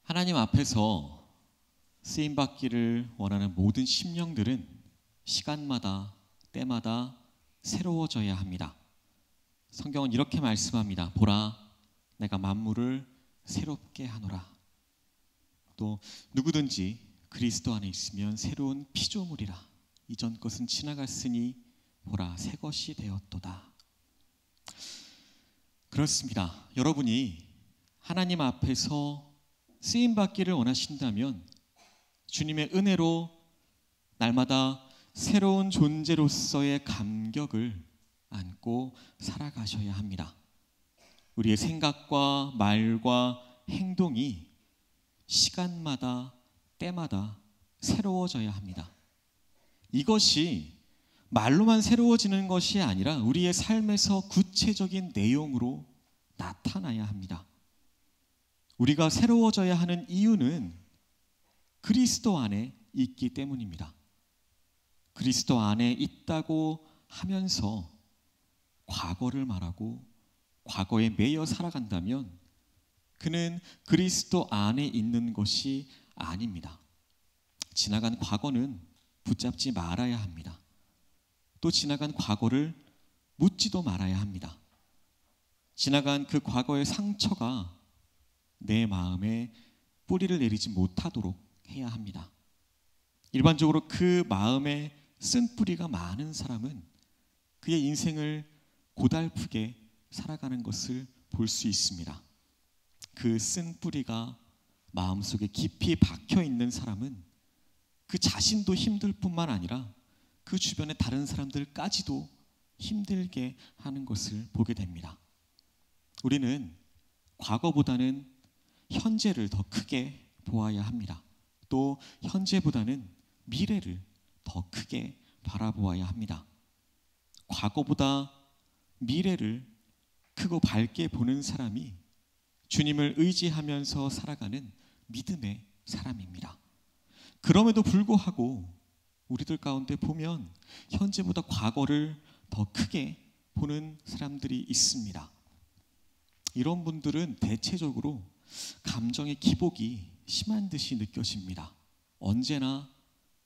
하나님 앞에서 쓰임받기를 원하는 모든 심령들은 시간마다 때마다 새로워져야 합니다. 성경은 이렇게 말씀합니다. 보라, 내가 만물을 새롭게 하노라. 또 누구든지 그리스도 안에 있으면 새로운 피조물이라. 이전 것은 지나갔으니 보라, 새 것이 되었도다. 그렇습니다. 여러분이 하나님 앞에서 쓰임받기를 원하신다면 주님의 은혜로 날마다 새로운 존재로서의 감격을 안고 살아가셔야 합니다. 우리의 생각과 말과 행동이 시간마다 때마다 새로워져야 합니다. 이것이 말로만 새로워지는 것이 아니라 우리의 삶에서 구체적인 내용으로 나타나야 합니다. 우리가 새로워져야 하는 이유는 그리스도 안에 있기 때문입니다. 그리스도 안에 있다고 하면서 과거를 말하고 과거에 매여 살아간다면 그는 그리스도 안에 있는 것이 아닙니다. 지나간 과거는 붙잡지 말아야 합니다. 또 지나간 과거를 묻지도 말아야 합니다. 지나간 그 과거의 상처가 내 마음에 뿌리를 내리지 못하도록 해야 합니다. 일반적으로 그 마음에 쓴 뿌리가 많은 사람은 그의 인생을 고달프게 살아가는 것을 볼 수 있습니다. 그 쓴 뿌리가 마음속에 깊이 박혀 있는 사람은 그 자신도 힘들 뿐만 아니라 그 주변의 다른 사람들까지도 힘들게 하는 것을 보게 됩니다. 우리는 과거보다는 현재를 더 크게 보아야 합니다. 또 현재보다는 미래를 더 크게 바라보아야 합니다. 과거보다 미래를 크고 밝게 보는 사람이 주님을 의지하면서 살아가는 믿음의 사람입니다. 그럼에도 불구하고 우리들 가운데 보면 현재보다 과거를 더 크게 보는 사람들이 있습니다. 이런 분들은 대체적으로 감정의 기복이 심한 듯이 느껴집니다. 언제나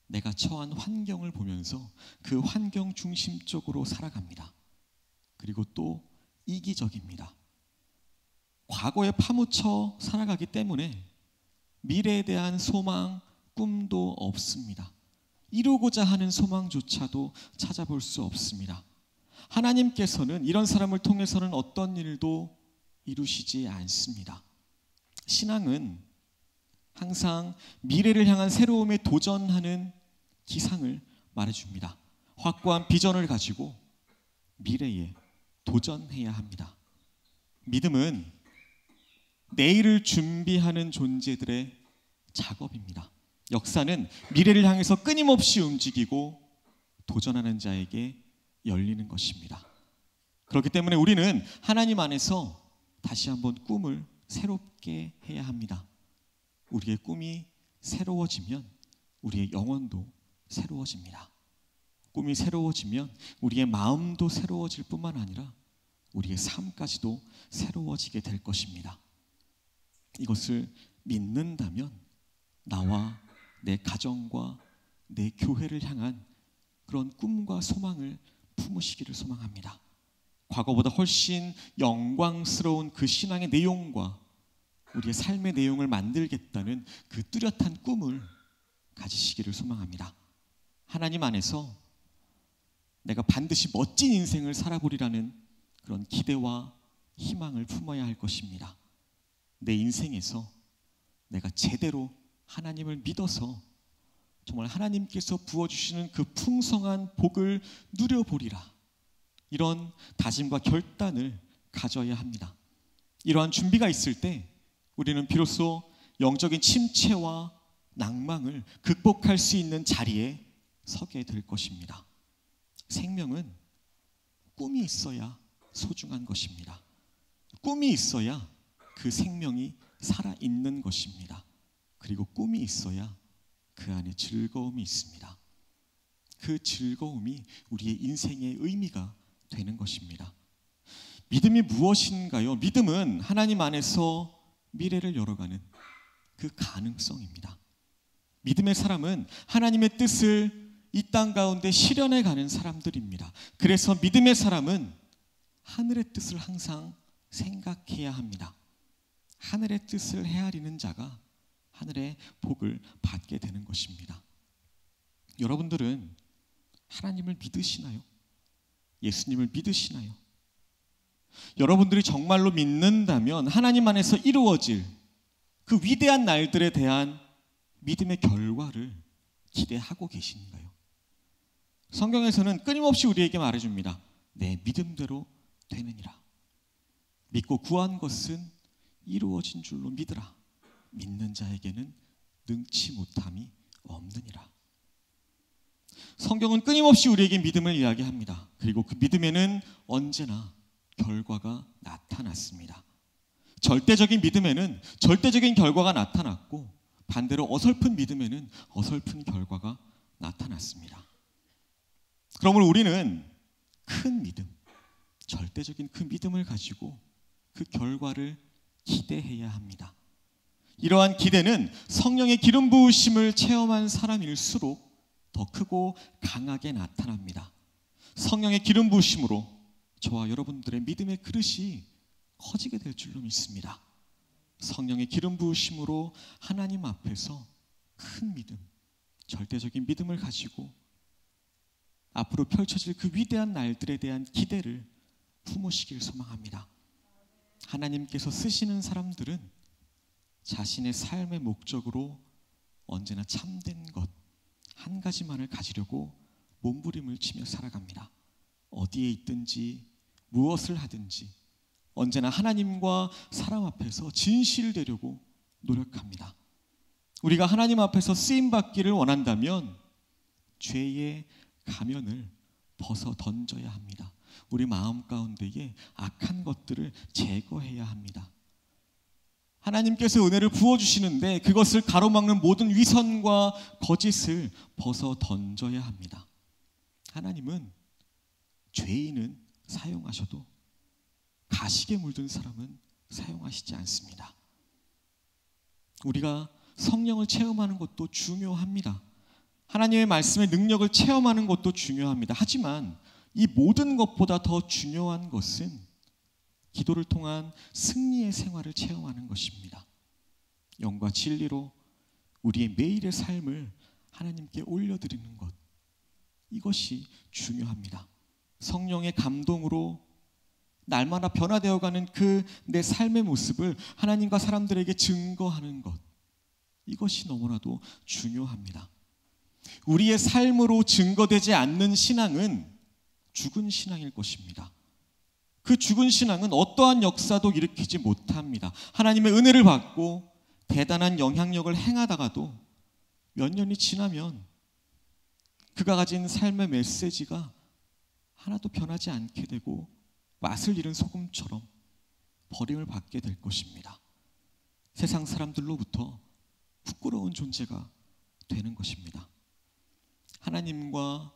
내가 처한 환경을 보면서 그 환경 중심적으로 살아갑니다. 그리고 또 이기적입니다. 과거에 파묻혀 살아가기 때문에 미래에 대한 소망, 꿈도 없습니다. 이루고자 하는 소망조차도 찾아볼 수 없습니다. 하나님께서는 이런 사람을 통해서는 어떤 일도 이루시지 않습니다. 신앙은 항상 미래를 향한 새로움에 도전하는 기상을 말해줍니다. 확고한 비전을 가지고 미래에 도전해야 합니다. 믿음은 내일을 준비하는 존재들의 작업입니다. 역사는 미래를 향해서 끊임없이 움직이고 도전하는 자에게 열리는 것입니다. 그렇기 때문에 우리는 하나님 안에서 다시 한번 꿈을 새롭게 해야 합니다. 우리의 꿈이 새로워지면 우리의 영혼도 새로워집니다. 꿈이 새로워지면 우리의 마음도 새로워질 뿐만 아니라 우리의 삶까지도 새로워지게 될 것입니다. 이것을 믿는다면 나와 내 가정과 내 교회를 향한 그런 꿈과 소망을 품으시기를 소망합니다. 과거보다 훨씬 영광스러운 그 신앙의 내용과 우리의 삶의 내용을 만들겠다는 그 뚜렷한 꿈을 가지시기를 소망합니다. 하나님 안에서 내가 반드시 멋진 인생을 살아보리라는 그런 기대와 희망을 품어야 할 것입니다. 내 인생에서 내가 제대로 하나님을 믿어서 정말 하나님께서 부어주시는 그 풍성한 복을 누려보리라. 이런 다짐과 결단을 가져야 합니다. 이러한 준비가 있을 때 우리는 비로소 영적인 침체와 낭망을 극복할 수 있는 자리에 서게 될 것입니다. 생명은 꿈이 있어야 소중한 것입니다. 꿈이 있어야 그 생명이 살아있는 것입니다. 그리고 꿈이 있어야 그 안에 즐거움이 있습니다. 그 즐거움이 우리의 인생의 의미가 되는 것입니다. 믿음이 무엇인가요? 믿음은 하나님 안에서 미래를 열어가는 그 가능성입니다. 믿음의 사람은 하나님의 뜻을 이 땅 가운데 실현해 가는 사람들입니다. 그래서 믿음의 사람은 하늘의 뜻을 항상 생각해야 합니다. 하늘의 뜻을 헤아리는 자가 하늘의 복을 받게 되는 것입니다. 여러분들은 하나님을 믿으시나요? 예수님을 믿으시나요? 여러분들이 정말로 믿는다면 하나님 안에서 이루어질 그 위대한 날들에 대한 믿음의 결과를 기대하고 계신가요? 성경에서는 끊임없이 우리에게 말해줍니다. 내 믿음대로 되느니라. 믿고 구한 것은 이루어진 줄로 믿으라. 믿는 자에게는 능치 못함이 없느니라. 성경은 끊임없이 우리에게 믿음을 이야기합니다. 그리고 그 믿음에는 언제나 결과가 나타났습니다. 절대적인 믿음에는 절대적인 결과가 나타났고, 반대로 어설픈 믿음에는 어설픈 결과가 나타났습니다. 그러므로 우리는 큰 믿음, 절대적인 그 믿음을 가지고 그 결과를 기대해야 합니다. 이러한 기대는 성령의 기름 부으심을 체험한 사람일수록 더 크고 강하게 나타납니다. 성령의 기름 부으심으로 저와 여러분들의 믿음의 그릇이 커지게 될 줄로 믿습니다. 성령의 기름 부으심으로 하나님 앞에서 큰 믿음, 절대적인 믿음을 가지고 앞으로 펼쳐질 그 위대한 날들에 대한 기대를 품으시길 소망합니다. 하나님께서 쓰시는 사람들은 자신의 삶의 목적으로 언제나 참된 것 한 가지만을 가지려고 몸부림을 치며 살아갑니다. 어디에 있든지 무엇을 하든지 언제나 하나님과 사람 앞에서 진실되려고 노력합니다. 우리가 하나님 앞에서 쓰임받기를 원한다면 죄의 가면을 벗어 던져야 합니다. 우리 마음 가운데에 악한 것들을 제거해야 합니다. 하나님께서 은혜를 부어주시는데 그것을 가로막는 모든 위선과 거짓을 벗어 던져야 합니다. 하나님은 죄인은 사용하셔도 가식에 물든 사람은 사용하시지 않습니다. 우리가 성령을 체험하는 것도 중요합니다. 하나님의 말씀의 능력을 체험하는 것도 중요합니다. 하지만 이 모든 것보다 더 중요한 것은 기도를 통한 승리의 생활을 체험하는 것입니다. 영과 진리로 우리의 매일의 삶을 하나님께 올려드리는 것, 이것이 중요합니다. 성령의 감동으로 날마다 변화되어가는 그 내 삶의 모습을 하나님과 사람들에게 증거하는 것, 이것이 너무나도 중요합니다. 우리의 삶으로 증거되지 않는 신앙은 죽은 신앙일 것입니다. 그 죽은 신앙은 어떠한 역사도 일으키지 못합니다. 하나님의 은혜를 받고 대단한 영향력을 행하다가도 몇 년이 지나면 그가 가진 삶의 메시지가 하나도 변하지 않게 되고 맛을 잃은 소금처럼 버림을 받게 될 것입니다. 세상 사람들로부터 부끄러운 존재가 되는 것입니다. 하나님과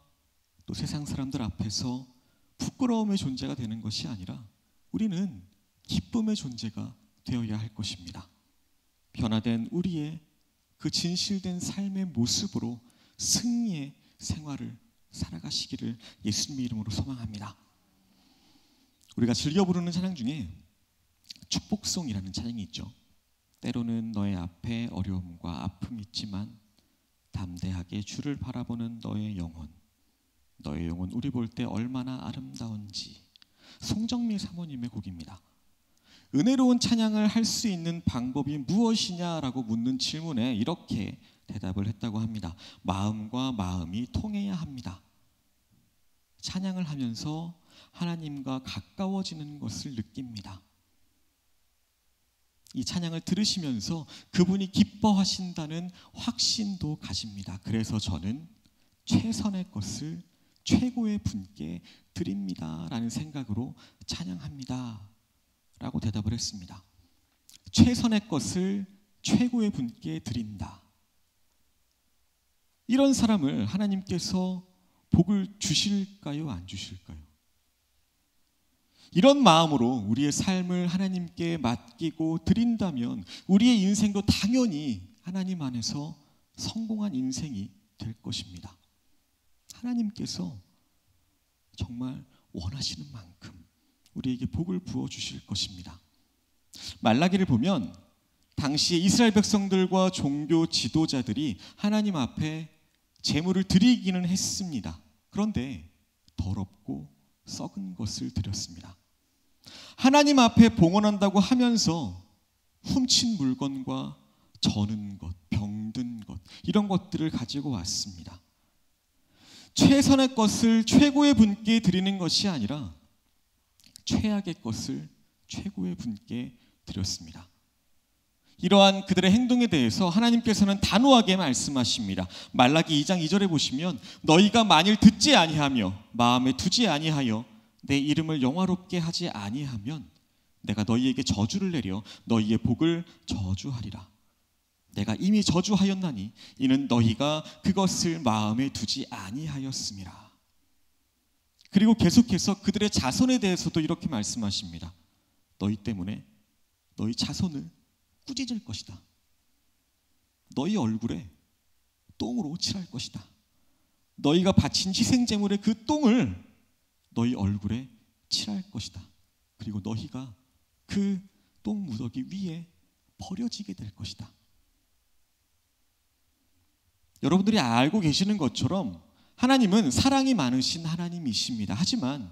또 세상 사람들 앞에서 부끄러움의 존재가 되는 것이 아니라 우리는 기쁨의 존재가 되어야 할 것입니다. 변화된 우리의 그 진실된 삶의 모습으로 승리의 생활을 살아가시기를 예수님의 이름으로 소망합니다. 우리가 즐겨 부르는 찬양 중에 축복송이라는 찬양이 있죠. 때로는 너의 앞에 어려움과 아픔이 있지만 담대하게 주를 바라보는 너의 영혼 우리 볼 때 얼마나 아름다운지. 송정미 사모님의 곡입니다. 은혜로운 찬양을 할 수 있는 방법이 무엇이냐라고 묻는 질문에 이렇게 대답을 했다고 합니다. 마음과 마음이 통해야 합니다. 찬양을 하면서 하나님과 가까워지는 것을 느낍니다. 이 찬양을 들으시면서 그분이 기뻐하신다는 확신도 가집니다. 그래서 저는 최선의 것을 최고의 분께 드립니다 라는 생각으로 찬양합니다 라고 대답을 했습니다. 최선의 것을 최고의 분께 드린다. 이런 사람을 하나님께서 복을 주실까요? 안 주실까요? 이런 마음으로 우리의 삶을 하나님께 맡기고 드린다면 우리의 인생도 당연히 하나님 안에서 성공한 인생이 될 것입니다. 하나님께서 정말 원하시는 만큼 우리에게 복을 부어주실 것입니다. 말라기를 보면 당시에 이스라엘 백성들과 종교 지도자들이 하나님 앞에 제물을 드리기는 했습니다. 그런데 더럽고 썩은 것을 드렸습니다. 하나님 앞에 봉헌한다고 하면서 훔친 물건과 저는 것, 병든 것, 이런 것들을 가지고 왔습니다. 최선의 것을 최고의 분께 드리는 것이 아니라 최악의 것을 최고의 분께 드렸습니다. 이러한 그들의 행동에 대해서 하나님께서는 단호하게 말씀하십니다. 말라기 2장 2절에 보시면 너희가 만일 듣지 아니하며 마음에 두지 아니하여 내 이름을 영화롭게 하지 아니하면 내가 너희에게 저주를 내려 너희의 복을 저주하리라. 내가 이미 저주하였나니 이는 너희가 그것을 마음에 두지 아니하였음이라. 그리고 계속해서 그들의 자손에 대해서도 이렇게 말씀하십니다. 너희 때문에 너희 자손을 꾸짖을 것이다. 너희 얼굴에 똥으로 칠할 것이다. 너희가 바친 희생제물의 그 똥을 너희 얼굴에 칠할 것이다. 그리고 너희가 그 똥 무더기 위에 버려지게 될 것이다. 여러분들이 알고 계시는 것처럼 하나님은 사랑이 많으신 하나님이십니다. 하지만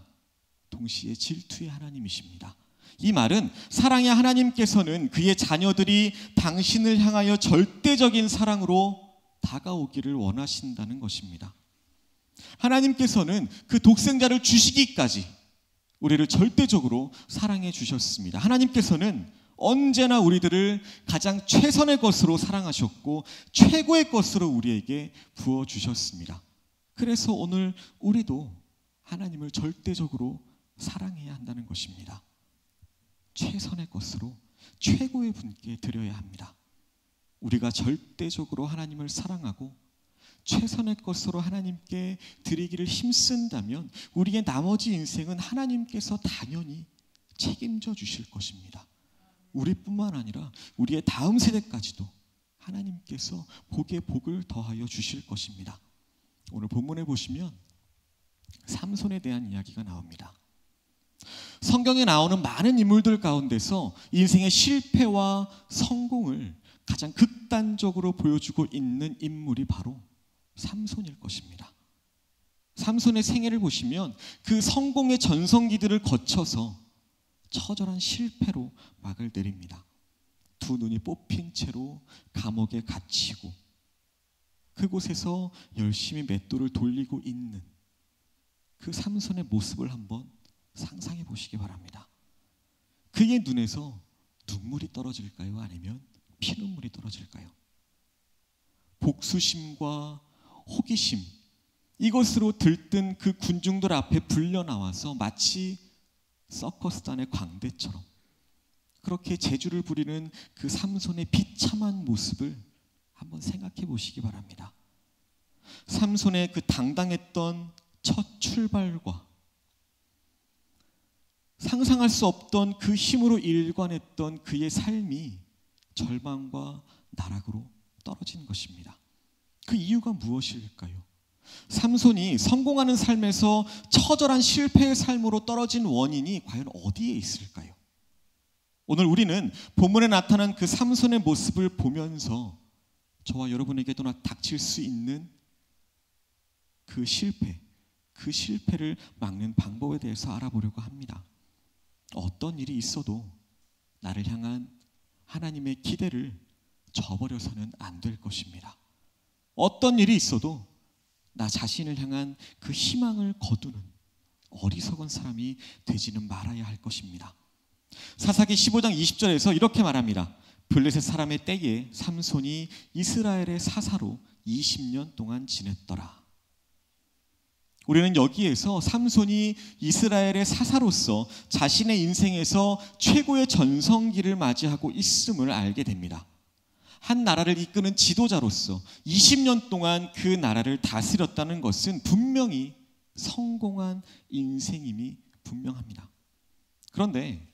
동시에 질투의 하나님이십니다. 이 말은 사랑의 하나님께서는 그의 자녀들이 당신을 향하여 절대적인 사랑으로 다가오기를 원하신다는 것입니다. 하나님께서는 그 독생자를 주시기까지 우리를 절대적으로 사랑해 주셨습니다. 하나님께서는 언제나 우리들을 가장 최선의 것으로 사랑하셨고 최고의 것으로 우리에게 부어주셨습니다. 그래서 오늘 우리도 하나님을 절대적으로 사랑해야 한다는 것입니다. 최선의 것으로 최고의 분께 드려야 합니다. 우리가 절대적으로 하나님을 사랑하고 최선의 것으로 하나님께 드리기를 힘쓴다면 우리의 나머지 인생은 하나님께서 당연히 책임져 주실 것입니다. 우리뿐만 아니라 우리의 다음 세대까지도 하나님께서 복에 복을 더하여 주실 것입니다. 오늘 본문에 보시면 삼손에 대한 이야기가 나옵니다. 성경에 나오는 많은 인물들 가운데서 인생의 실패와 성공을 가장 극단적으로 보여주고 있는 인물이 바로 삼손일 것입니다. 삼손의 생애를 보시면 그 성공의 전성기들을 거쳐서 처절한 실패로 막을 내립니다. 두 눈이 뽑힌 채로 감옥에 갇히고 그곳에서 열심히 맷돌을 돌리고 있는 그 삼손의 모습을 한번 상상해 보시기 바랍니다. 그의 눈에서 눈물이 떨어질까요? 아니면 피눈물이 떨어질까요? 복수심과 호기심, 이것으로 들뜬 그 군중들 앞에 불려 나와서 마치 서커스단의 광대처럼 그렇게 재주를 부리는 그 삼손의 비참한 모습을 한번 생각해 보시기 바랍니다. 삼손의 그 당당했던 첫 출발과 상상할 수 없던 그 힘으로 일관했던 그의 삶이 절망과 나락으로 떨어진 것입니다. 그 이유가 무엇일까요? 삼손이 성공하는 삶에서 처절한 실패의 삶으로 떨어진 원인이 과연 어디에 있을까요? 오늘 우리는 본문에 나타난 그 삼손의 모습을 보면서 저와 여러분에게도 닥칠 수 있는 그 실패를 막는 방법에 대해서 알아보려고 합니다. 어떤 일이 있어도 나를 향한 하나님의 기대를 저버려서는 안 될 것입니다. 어떤 일이 있어도 나 자신을 향한 그 희망을 거두는 어리석은 사람이 되지는 말아야 할 것입니다. 사사기 15장 20절에서 이렇게 말합니다. 블레셋 사람의 때에 삼손이 이스라엘의 사사로 20년 동안 지냈더라. 우리는 여기에서 삼손이 이스라엘의 사사로서 자신의 인생에서 최고의 전성기를 맞이하고 있음을 알게 됩니다. 한 나라를 이끄는 지도자로서 20년 동안 그 나라를 다스렸다는 것은 분명히 성공한 인생임이 분명합니다. 그런데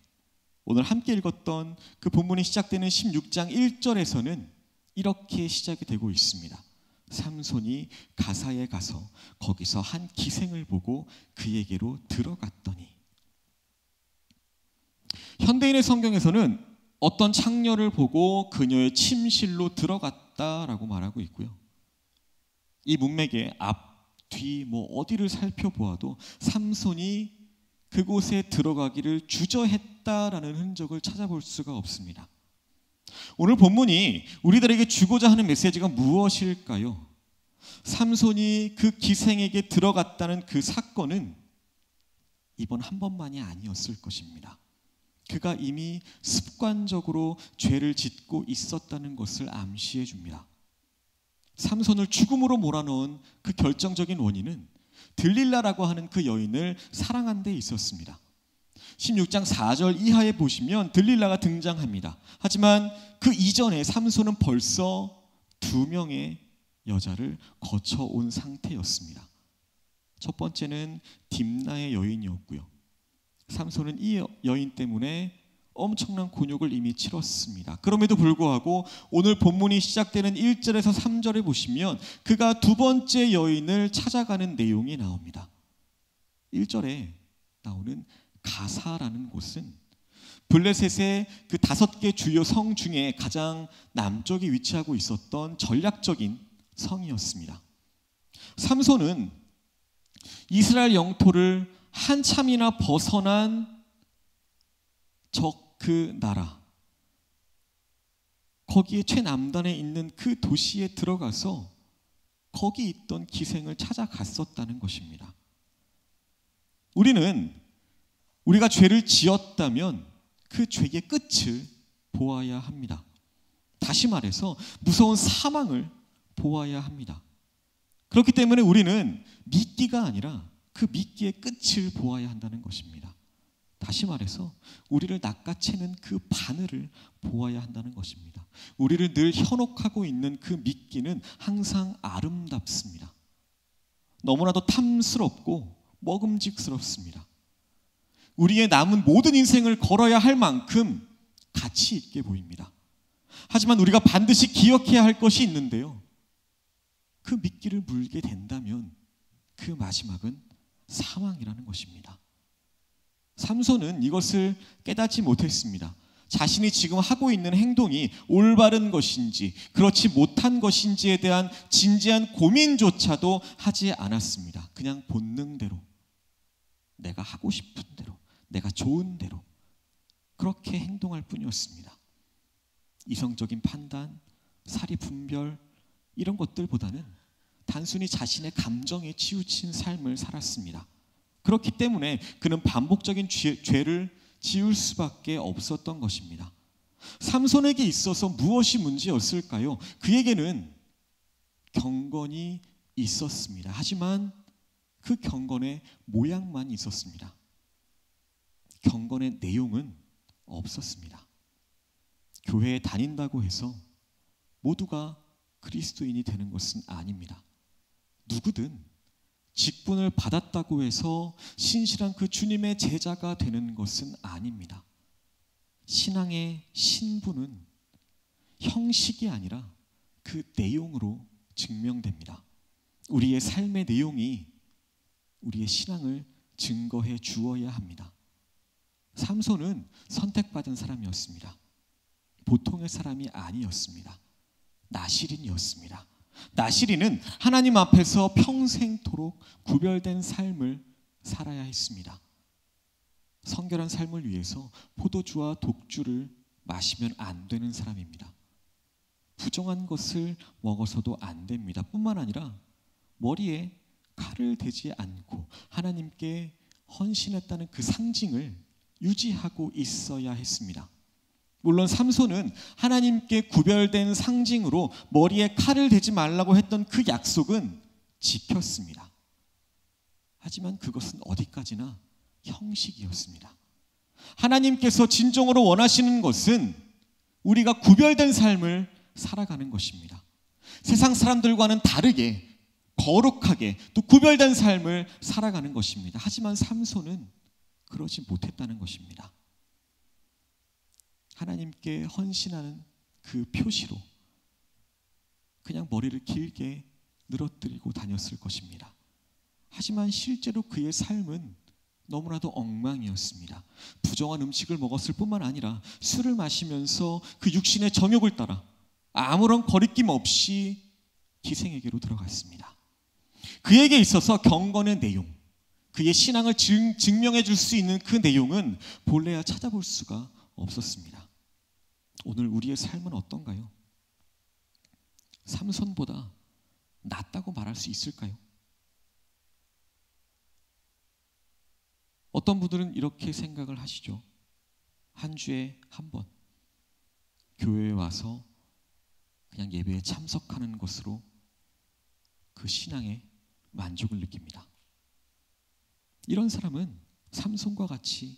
오늘 함께 읽었던 그 본문이 시작되는 16장 1절에서는 이렇게 시작이 되고 있습니다. 삼손이 가사에 가서 거기서 한 기생을 보고 그에게로 들어갔더니. 현대인의 성경에서는 어떤 창녀를 보고 그녀의 침실로 들어갔다라고 말하고 있고요. 이 문맥의 앞, 뒤, 어디를 살펴보아도 삼손이 그곳에 들어가기를 주저했다라는 흔적을 찾아볼 수가 없습니다. 오늘 본문이 우리들에게 주고자 하는 메시지가 무엇일까요? 삼손이 그 기생에게 들어갔다는 그 사건은 이번 한 번만이 아니었을 것입니다. 그가 이미 습관적으로 죄를 짓고 있었다는 것을 암시해 줍니다. 삼손을 죽음으로 몰아넣은 그 결정적인 원인은 들릴라라고 하는 그 여인을 사랑한 데 있었습니다. 16장 4절 이하에 보시면 들릴라가 등장합니다. 하지만 그 이전에 삼손은 벌써 2명의 여자를 거쳐온 상태였습니다. 첫 번째는 딥나의 여인이었고요. 삼손은 이 여인 때문에 엄청난 곤욕을 이미 치렀습니다. 그럼에도 불구하고 오늘 본문이 시작되는 1절에서 3절에 보시면 그가 두 번째 여인을 찾아가는 내용이 나옵니다. 1절에 나오는 가사라는 곳은 블레셋의 그 5개 주요 성 중에 가장 남쪽에 위치하고 있었던 전략적인 성이었습니다. 삼손은 이스라엘 영토를 한참이나 벗어난 그 나라, 거기에 최남단에 있는 그 도시에 들어가서 거기 있던 기생을 찾아갔었다는 것입니다. 우리가 죄를 지었다면 그 죄의 끝을 보아야 합니다. 다시 말해서 무서운 사망을 보아야 합니다. 그렇기 때문에 우리는 미끼가 아니라 그 미끼의 끝을 보아야 한다는 것입니다. 다시 말해서 우리를 낚아채는 그 바늘을 보아야 한다는 것입니다. 우리를 늘 현혹하고 있는 그 미끼는 항상 아름답습니다. 너무나도 탐스럽고 먹음직스럽습니다. 우리의 남은 모든 인생을 걸어야 할 만큼 가치 있게 보입니다. 하지만 우리가 반드시 기억해야 할 것이 있는데요. 그 미끼를 물게 된다면 그 마지막은 사망이라는 것입니다. 삼손은 이것을 깨닫지 못했습니다. 자신이 지금 하고 있는 행동이 올바른 것인지 그렇지 못한 것인지에 대한 진지한 고민조차도 하지 않았습니다. 그냥 본능대로, 내가 하고 싶은 대로, 내가 좋은 대로 그렇게 행동할 뿐이었습니다. 이성적인 판단, 사리 분별 이런 것들보다는 단순히 자신의 감정에 치우친 삶을 살았습니다. 그렇기 때문에 그는 반복적인 죄를 지을 수밖에 없었던 것입니다. 삼손에게 있어서 무엇이 문제였을까요? 그에게는 경건이 있었습니다. 하지만 그 경건의 모양만 있었습니다. 경건의 내용은 없었습니다. 교회에 다닌다고 해서 모두가 그리스도인이 되는 것은 아닙니다. 누구든 직분을 받았다고 해서 신실한 그 주님의 제자가 되는 것은 아닙니다. 신앙의 신분은 형식이 아니라 그 내용으로 증명됩니다. 우리의 삶의 내용이 우리의 신앙을 증거해 주어야 합니다. 삼손은 선택받은 사람이었습니다. 보통의 사람이 아니었습니다. 나실인이었습니다. 나실인은 하나님 앞에서 평생토록 구별된 삶을 살아야 했습니다. 성결한 삶을 위해서 포도주와 독주를 마시면 안 되는 사람입니다. 부정한 것을 먹어서도 안 됩니다. 뿐만 아니라 머리에 칼을 대지 않고 하나님께 헌신했다는 그 상징을 유지하고 있어야 했습니다. 물론 삼손은 하나님께 구별된 상징으로 머리에 칼을 대지 말라고 했던 그 약속은 지켰습니다. 하지만 그것은 어디까지나 형식이었습니다. 하나님께서 진정으로 원하시는 것은 우리가 구별된 삶을 살아가는 것입니다. 세상 사람들과는 다르게 거룩하게 또 구별된 삶을 살아가는 것입니다. 하지만 삼손은 그러지 못했다는 것입니다. 하나님께 헌신하는 그 표시로 그냥 머리를 길게 늘어뜨리고 다녔을 것입니다. 하지만 실제로 그의 삶은 너무나도 엉망이었습니다. 부정한 음식을 먹었을 뿐만 아니라 술을 마시면서 그 육신의 정욕을 따라 아무런 거리낌 없이 기생에게로 들어갔습니다. 그에게 있어서 경건의 내용, 그의 신앙을 증명해 줄 수 있는 그 내용은 본래야 찾아볼 수가 없었습니다. 오늘 우리의 삶은 어떤가요? 삼손보다 낫다고 말할 수 있을까요? 어떤 분들은 이렇게 생각을 하시죠. 한 주에 한 번 교회에 와서 그냥 예배에 참석하는 것으로 그 신앙에 만족을 느낍니다. 이런 사람은 삼손과 같이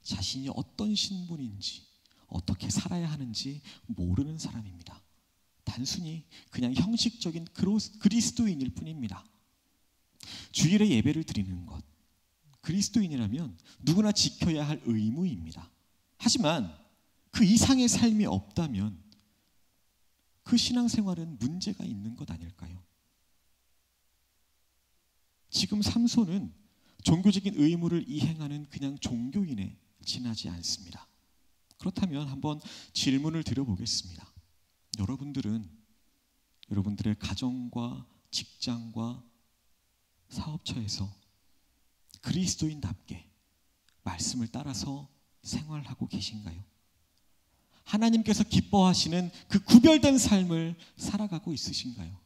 자신이 어떤 신분인지 어떻게 살아야 하는지 모르는 사람입니다. 단순히 그냥 형식적인 그리스도인일 뿐입니다. 주일에 예배를 드리는 것, 그리스도인이라면 누구나 지켜야 할 의무입니다. 하지만 그 이상의 삶이 없다면 그 신앙생활은 문제가 있는 것 아닐까요? 지금 삼손은 종교적인 의무를 이행하는 그냥 종교인에 지나지 않습니다. 그렇다면 한번 질문을 드려보겠습니다. 여러분들은 여러분들의 가정과 직장과 사업처에서 그리스도인답게 말씀을 따라서 생활하고 계신가요? 하나님께서 기뻐하시는 그 구별된 삶을 살아가고 있으신가요?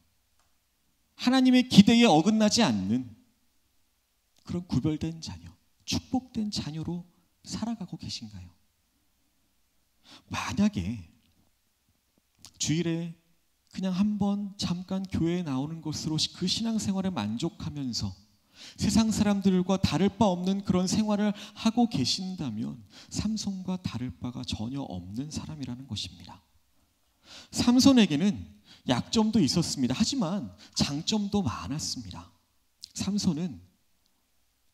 하나님의 기대에 어긋나지 않는 그런 구별된 자녀, 축복된 자녀로 살아가고 계신가요? 만약에 주일에 그냥 한번 잠깐 교회에 나오는 것으로 그 신앙생활에 만족하면서 세상 사람들과 다를 바 없는 그런 생활을 하고 계신다면 삼손과 다를 바가 전혀 없는 사람이라는 것입니다. 삼손에게는 약점도 있었습니다. 하지만 장점도 많았습니다. 삼손은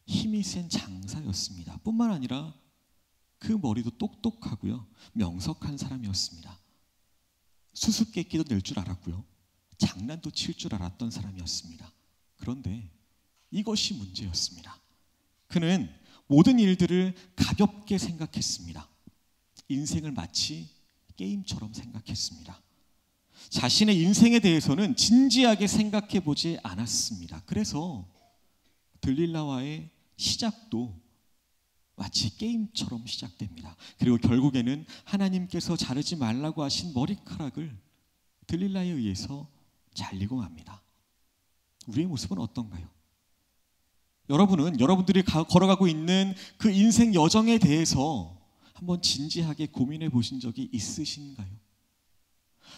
힘이 센 장사였습니다. 뿐만 아니라 그 머리도 똑똑하고요, 명석한 사람이었습니다. 수수께끼도 낼 줄 알았고요, 장난도 칠 줄 알았던 사람이었습니다. 그런데 이것이 문제였습니다. 그는 모든 일들을 가볍게 생각했습니다. 인생을 마치 게임처럼 생각했습니다. 자신의 인생에 대해서는 진지하게 생각해 보지 않았습니다. 그래서 들릴라와의 시작도 마치 게임처럼 시작됩니다. 그리고 결국에는 하나님께서 자르지 말라고 하신 머리카락을 들릴라에 의해서 잘리고 맙니다. 우리의 모습은 어떤가요? 여러분은 여러분들이 걸어가고 있는 그 인생 여정에 대해서 한번 진지하게 고민해 보신 적이 있으신가요?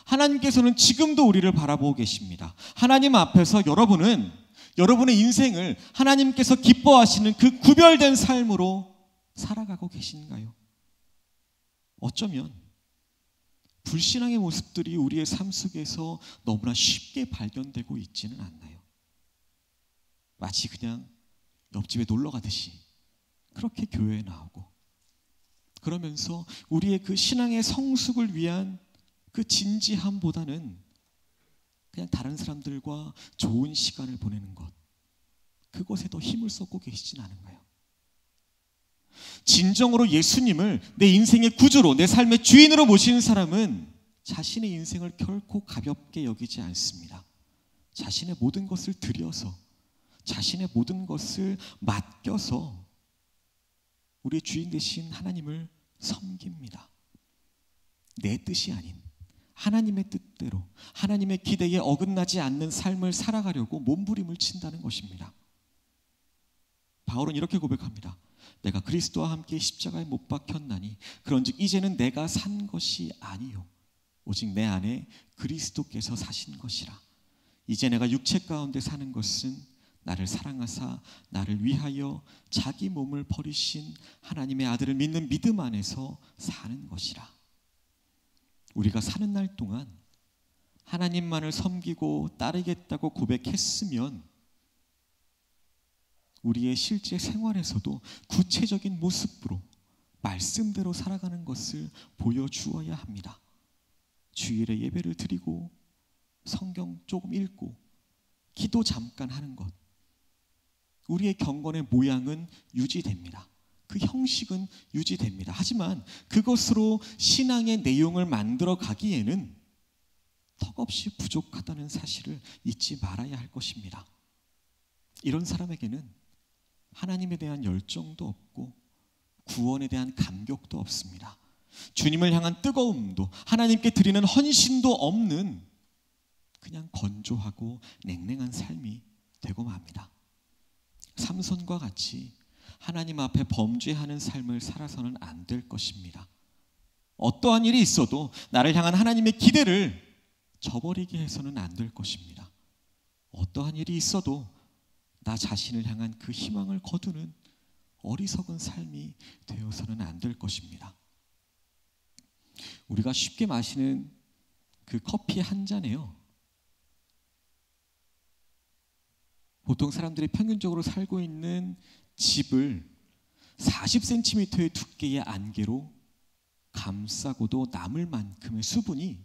하나님께서는 지금도 우리를 바라보고 계십니다. 하나님 앞에서 여러분은 여러분의 인생을 하나님께서 기뻐하시는 그 구별된 삶으로 살아가고 계신가요? 어쩌면 불신앙의 모습들이 우리의 삶 속에서 너무나 쉽게 발견되고 있지는 않나요? 마치 그냥 옆집에 놀러 가듯이 그렇게 교회에 나오고, 그러면서 우리의 그 신앙의 성숙을 위한 그 진지함보다는 그냥 다른 사람들과 좋은 시간을 보내는 것, 그것에 더 힘을 쏟고 계시진 않은가요? 진정으로 예수님을 내 인생의 구주로, 내 삶의 주인으로 모시는 사람은 자신의 인생을 결코 가볍게 여기지 않습니다. 자신의 모든 것을 들여서, 자신의 모든 것을 맡겨서 우리의 주인 되신 하나님을 섬깁니다. 내 뜻이 아닌 하나님의 뜻대로, 하나님의 기대에 어긋나지 않는 삶을 살아가려고 몸부림을 친다는 것입니다. 바울은 이렇게 고백합니다. 내가 그리스도와 함께 십자가에 못 박혔나니 그런즉 이제는 내가 산 것이 아니요 오직 내 안에 그리스도께서 사신 것이라. 이제 내가 육체 가운데 사는 것은 나를 사랑하사 나를 위하여 자기 몸을 버리신 하나님의 아들을 믿는 믿음 안에서 사는 것이라. 우리가 사는 날 동안 하나님만을 섬기고 따르겠다고 고백했으면 우리의 실제 생활에서도 구체적인 모습으로 말씀대로 살아가는 것을 보여주어야 합니다. 주일에 예배를 드리고 성경 조금 읽고 기도 잠깐 하는 것, 우리의 경건의 모양은 유지됩니다. 그 형식은 유지됩니다. 하지만 그것으로 신앙의 내용을 만들어 가기에는 턱없이 부족하다는 사실을 잊지 말아야 할 것입니다. 이런 사람에게는 하나님에 대한 열정도 없고 구원에 대한 감격도 없습니다. 주님을 향한 뜨거움도, 하나님께 드리는 헌신도 없는 그냥 건조하고 냉랭한 삶이 되고 맙니다. 삼손과 같이 하나님 앞에 범죄하는 삶을 살아서는 안 될 것입니다. 어떠한 일이 있어도 나를 향한 하나님의 기대를 저버리게 해서는 안 될 것입니다. 어떠한 일이 있어도 나 자신을 향한 그 희망을 거두는 어리석은 삶이 되어서는 안 될 것입니다. 우리가 쉽게 마시는 그 커피 한 잔에요, 보통 사람들이 평균적으로 살고 있는 집을 40cm의 두께의 안개로 감싸고도 남을 만큼의 수분이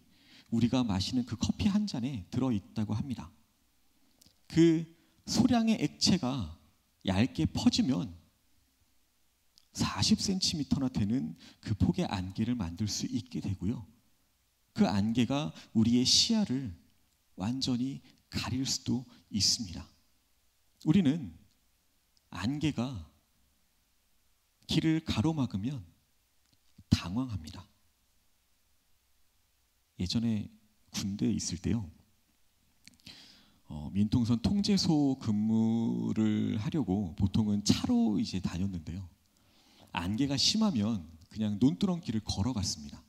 우리가 마시는 그 커피 한 잔에 들어있다고 합니다. 그 소량의 액체가 얇게 퍼지면 40cm나 되는 그 폭의 안개를 만들 수 있게 되고요. 그 안개가 우리의 시야를 완전히 가릴 수도 있습니다. 우리는 안개가 길을 가로막으면 당황합니다. 예전에 군대에 있을 때요, 민통선 통제소 근무를 하려고 보통은 차로 이제 다녔는데요, 안개가 심하면 그냥 논두렁 길을 걸어갔습니다.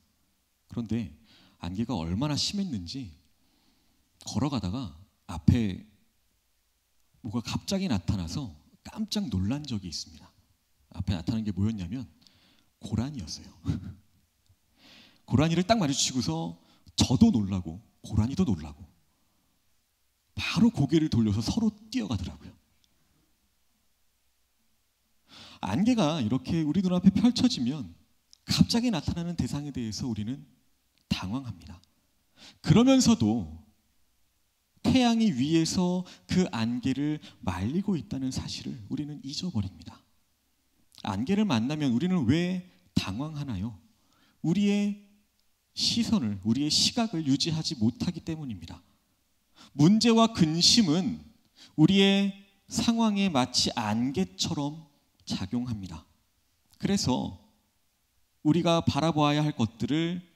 그런데 안개가 얼마나 심했는지 걸어가다가 앞에 뭐가 갑자기 나타나서 깜짝 놀란 적이 있습니다. 앞에 나타난 게 뭐였냐면 고라니였어요. 고라니를 딱 마주치고서 저도 놀라고 고라니도 놀라고 바로 고개를 돌려서 서로 뛰어가더라고요. 안개가 이렇게 우리 눈앞에 펼쳐지면 갑자기 나타나는 대상에 대해서 우리는 당황합니다. 그러면서도 태양이 위에서 그 안개를 말리고 있다는 사실을 우리는 잊어버립니다. 안개를 만나면 우리는 왜 당황하나요? 우리의 시선을, 우리의 시각을 유지하지 못하기 때문입니다. 문제와 근심은 우리의 상황에 마치 안개처럼 작용합니다. 그래서 우리가 바라보아야 할 것들을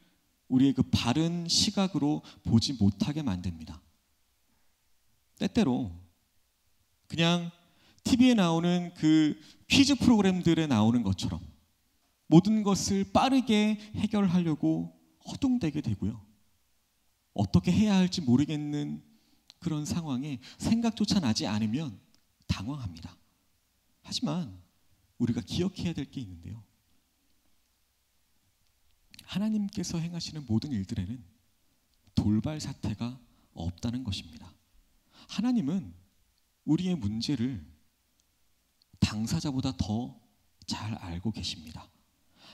우리의 그 바른 시각으로 보지 못하게 만듭니다. 때때로 그냥 TV에 나오는 그 퀴즈 프로그램들에 나오는 것처럼 모든 것을 빠르게 해결하려고 허둥대게 되고요. 어떻게 해야 할지 모르겠는 그런 상황에 생각조차 나지 않으면 당황합니다. 하지만 우리가 기억해야 될 게 있는데요, 하나님께서 행하시는 모든 일들에는 돌발 사태가 없다는 것입니다. 하나님은 우리의 문제를 당사자보다 더 잘 알고 계십니다.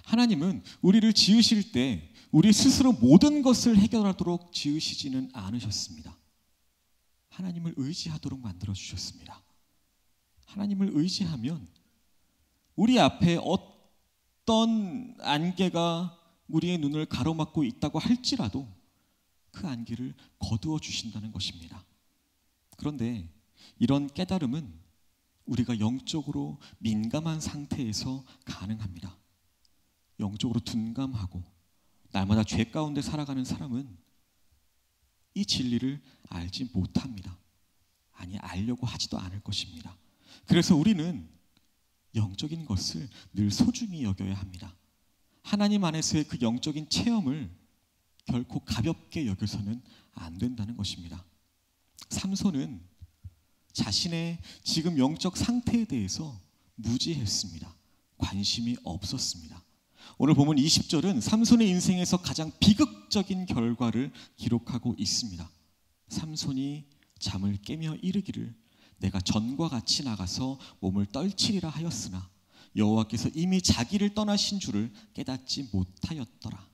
하나님은 우리를 지으실 때 우리 스스로 모든 것을 해결하도록 지으시지는 않으셨습니다. 하나님을 의지하도록 만들어 주셨습니다. 하나님을 의지하면 우리 앞에 어떤 안개가 우리의 눈을 가로막고 있다고 할지라도 그 안개를 거두어 주신다는 것입니다. 그런데 이런 깨달음은 우리가 영적으로 민감한 상태에서 가능합니다. 영적으로 둔감하고 날마다 죄 가운데 살아가는 사람은 이 진리를 알지 못합니다. 아니, 알려고 하지도 않을 것입니다. 그래서 우리는 영적인 것을 늘 소중히 여겨야 합니다. 하나님 안에서의 그 영적인 체험을 결코 가볍게 여겨서는 안 된다는 것입니다. 삼손은 자신의 지금 영적 상태에 대해서 무지했습니다. 관심이 없었습니다. 오늘 보면 20절은 삼손의 인생에서 가장 비극적인 결과를 기록하고 있습니다. 삼손이 잠을 깨며 이르기를 내가 전과 같이 나가서 몸을 떨치리라 하였으나 여호와께서 이미 자기를 떠나신 줄을 깨닫지 못하였더라.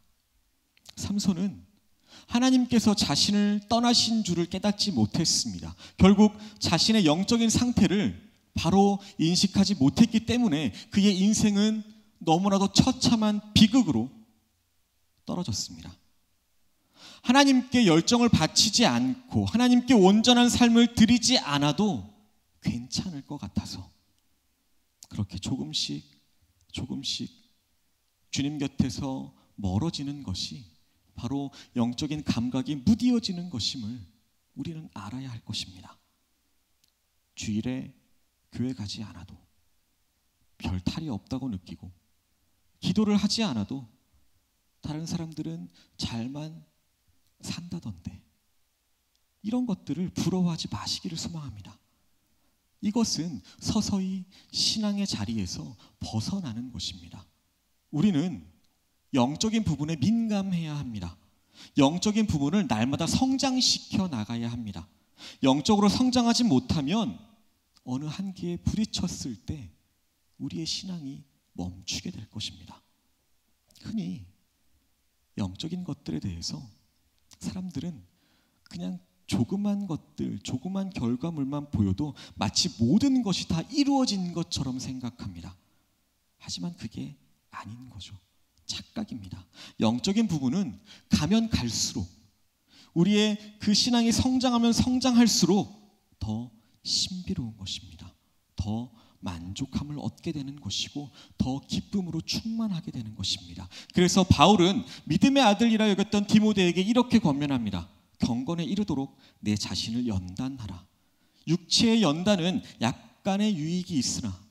삼손은 하나님께서 자신을 떠나신 줄을 깨닫지 못했습니다. 결국 자신의 영적인 상태를 바로 인식하지 못했기 때문에 그의 인생은 너무나도 처참한 비극으로 떨어졌습니다. 하나님께 열정을 바치지 않고 하나님께 온전한 삶을 드리지 않아도 괜찮을 것 같아서 그렇게 조금씩 주님 곁에서 멀어지는 것이 바로 영적인 감각이 무디어지는 것임을 우리는 알아야 할 것입니다. 주일에 교회 가지 않아도 별 탈이 없다고 느끼고 기도를 하지 않아도 다른 사람들은 잘만 산다던데, 이런 것들을 부러워하지 마시기를 소망합니다. 이것은 서서히 신앙의 자리에서 벗어나는 것입니다. 우리는 영적인 부분에 민감해야 합니다. 영적인 부분을 날마다 성장시켜 나가야 합니다. 영적으로 성장하지 못하면 어느 한계에 부딪혔을 때 우리의 신앙이 멈추게 될 것입니다. 흔히 영적인 것들에 대해서 사람들은 그냥 조그만 것들, 조그만 결과물만 보여도 마치 모든 것이 다 이루어진 것처럼 생각합니다. 하지만 그게 아닌 거죠. 착각입니다. 영적인 부분은 가면 갈수록 우리의 그 신앙이 성장하면 성장할수록 더 신비로운 것입니다. 더 만족함을 얻게 되는 것이고 더 기쁨으로 충만하게 되는 것입니다. 그래서 바울은 믿음의 아들이라 여겼던 디모데에게 이렇게 권면합니다. 경건에 이르도록 내 자신을 연단하라. 육체의 연단은 약간의 유익이 있으나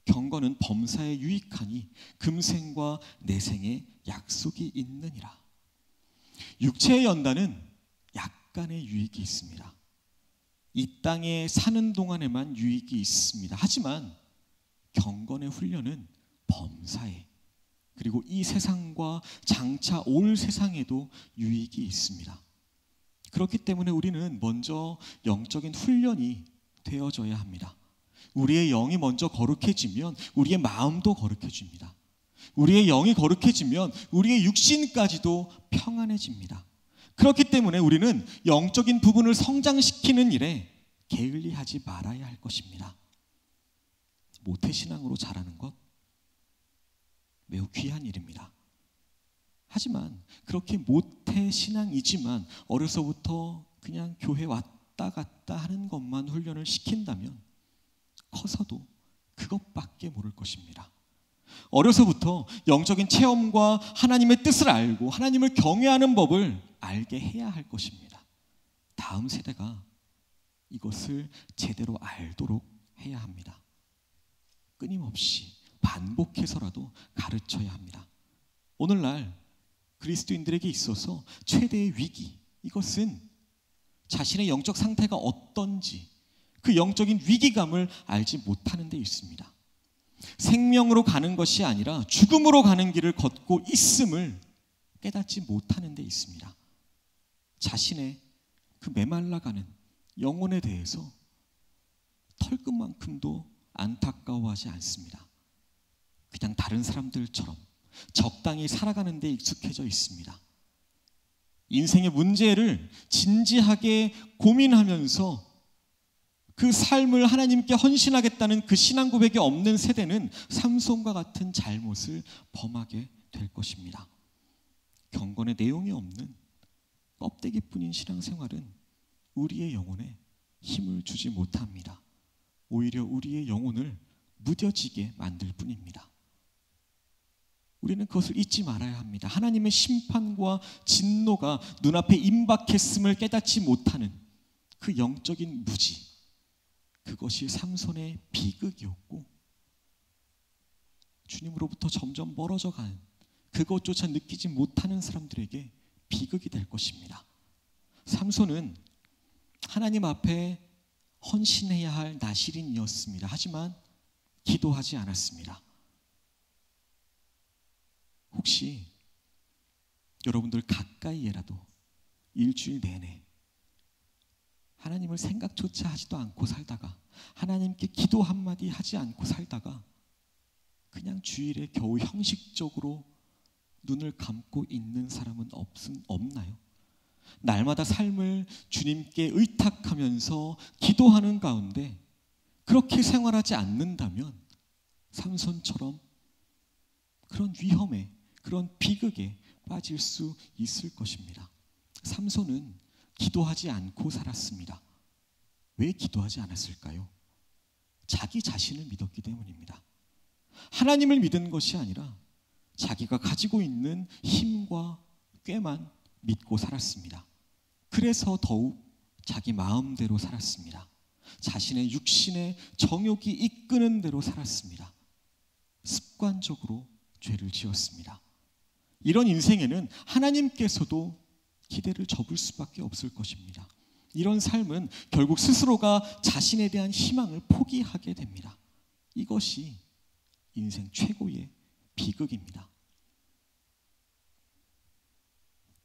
경건은 범사에 유익하니 금생과 내생에 약속이 있느니라. 육체의 연단은 약간의 유익이 있습니다. 이 땅에 사는 동안에만 유익이 있습니다. 하지만 경건의 훈련은 범사에, 그리고 이 세상과 장차 올 세상에도 유익이 있습니다. 그렇기 때문에 우리는 먼저 영적인 훈련이 되어져야 합니다. 우리의 영이 먼저 거룩해지면 우리의 마음도 거룩해집니다. 우리의 영이 거룩해지면 우리의 육신까지도 평안해집니다. 그렇기 때문에 우리는 영적인 부분을 성장시키는 일에 게을리하지 말아야 할 것입니다. 모태신앙으로 자라는 것 매우 귀한 일입니다. 하지만 그렇게 모태신앙이지만 어려서부터 그냥 교회 왔다 갔다 하는 것만 훈련을 시킨다면 커서도 그것밖에 모를 것입니다. 어려서부터 영적인 체험과 하나님의 뜻을 알고 하나님을 경외하는 법을 알게 해야 할 것입니다. 다음 세대가 이것을 제대로 알도록 해야 합니다. 끊임없이 반복해서라도 가르쳐야 합니다. 오늘날 그리스도인들에게 있어서 최대의 위기, 이것은 자신의 영적 상태가 어떤지 그 영적인 위기감을 알지 못하는 데 있습니다. 생명으로 가는 것이 아니라 죽음으로 가는 길을 걷고 있음을 깨닫지 못하는 데 있습니다. 자신의 그 메말라가는 영혼에 대해서 털끝만큼도 안타까워하지 않습니다. 그냥 다른 사람들처럼 적당히 살아가는 데 익숙해져 있습니다. 인생의 문제를 진지하게 고민하면서 그 삶을 하나님께 헌신하겠다는 그 신앙 고백이 없는 세대는 삼손과 같은 잘못을 범하게 될 것입니다. 경건의 내용이 없는 껍데기뿐인 신앙생활은 우리의 영혼에 힘을 주지 못합니다. 오히려 우리의 영혼을 무뎌지게 만들 뿐입니다. 우리는 그것을 잊지 말아야 합니다. 하나님의 심판과 진노가 눈앞에 임박했음을 깨닫지 못하는 그 영적인 무지, 그것이 삼손의 비극이었고 주님으로부터 점점 멀어져 가는 그것조차 느끼지 못하는 사람들에게 비극이 될 것입니다. 삼손은 하나님 앞에 헌신해야 할 나실인이었습니다. 하지만 기도하지 않았습니다. 혹시 여러분들 가까이에라도 일주일 내내 하나님을 생각조차 하지도 않고 살다가, 하나님께 기도 한마디 하지 않고 살다가 그냥 주일에 겨우 형식적으로 눈을 감고 있는 사람은 없나요? 날마다 삶을 주님께 의탁하면서 기도하는 가운데 그렇게 생활하지 않는다면 삼손처럼 그런 위험에, 그런 비극에 빠질 수 있을 것입니다. 삼손은 기도하지 않고 살았습니다. 왜 기도하지 않았을까요? 자기 자신을 믿었기 때문입니다. 하나님을 믿은 것이 아니라 자기가 가지고 있는 힘과 꾀만 믿고 살았습니다. 그래서 더욱 자기 마음대로 살았습니다. 자신의 육신의 정욕이 이끄는 대로 살았습니다. 습관적으로 죄를 지었습니다. 이런 인생에는 하나님께서도 기대를 접을 수밖에 없을 것입니다. 이런 삶은 결국 스스로가 자신에 대한 희망을 포기하게 됩니다. 이것이 인생 최고의 비극입니다.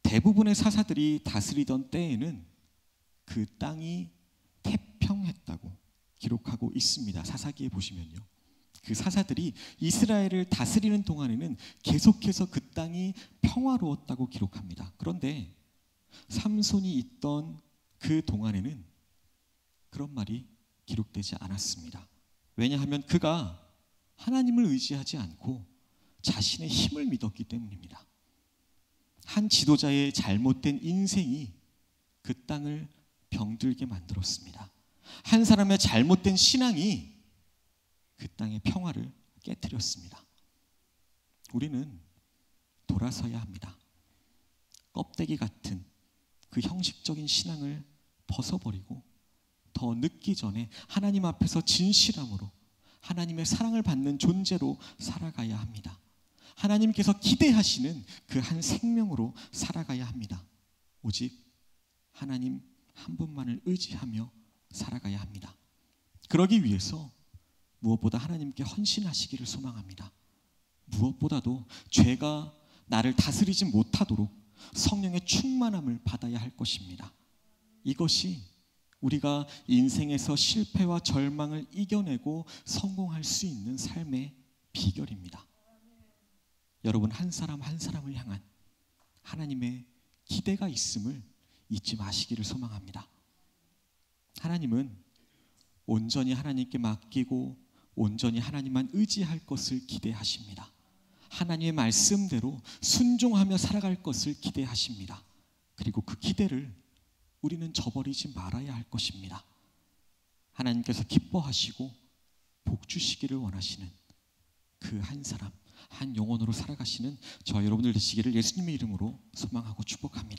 대부분의 사사들이 다스리던 때에는 그 땅이 태평했다고 기록하고 있습니다. 사사기에 보시면요, 그 사사들이 이스라엘을 다스리는 동안에는 계속해서 그 땅이 평화로웠다고 기록합니다. 그런데 삼손이 있던 그 동안에는 그런 말이 기록되지 않았습니다. 왜냐하면 그가 하나님을 의지하지 않고 자신의 힘을 믿었기 때문입니다. 한 지도자의 잘못된 인생이 그 땅을 병들게 만들었습니다. 한 사람의 잘못된 신앙이 그 땅의 평화를 깨뜨렸습니다. 우리는 돌아서야 합니다. 껍데기 같은 그 형식적인 신앙을 벗어버리고 더 늦기 전에 하나님 앞에서 진실함으로 하나님의 사랑을 받는 존재로 살아가야 합니다. 하나님께서 기대하시는 그 한 생명으로 살아가야 합니다. 오직 하나님 한 분만을 의지하며 살아가야 합니다. 그러기 위해서 무엇보다 하나님께 헌신하시기를 소망합니다. 무엇보다도 죄가 나를 다스리지 못하도록 성령의 충만함을 받아야 할 것입니다. 이것이 우리가 인생에서 실패와 절망을 이겨내고 성공할 수 있는 삶의 비결입니다. 여러분, 한 사람 한 사람을 향한 하나님의 기대가 있음을 잊지 마시기를 소망합니다. 하나님은 온전히 하나님께 맡기고 온전히 하나님만 의지할 것을 기대하십니다. 하나님의 말씀대로 순종하며 살아갈 것을 기대하십니다. 그리고 그 기대를 우리는 저버리지 말아야 할 것입니다. 하나님께서 기뻐하시고 복 주시기를 원하시는 그 한 사람, 한 영혼으로 살아가시는 저와 여러분들 되시기를 예수님의 이름으로 소망하고 축복합니다.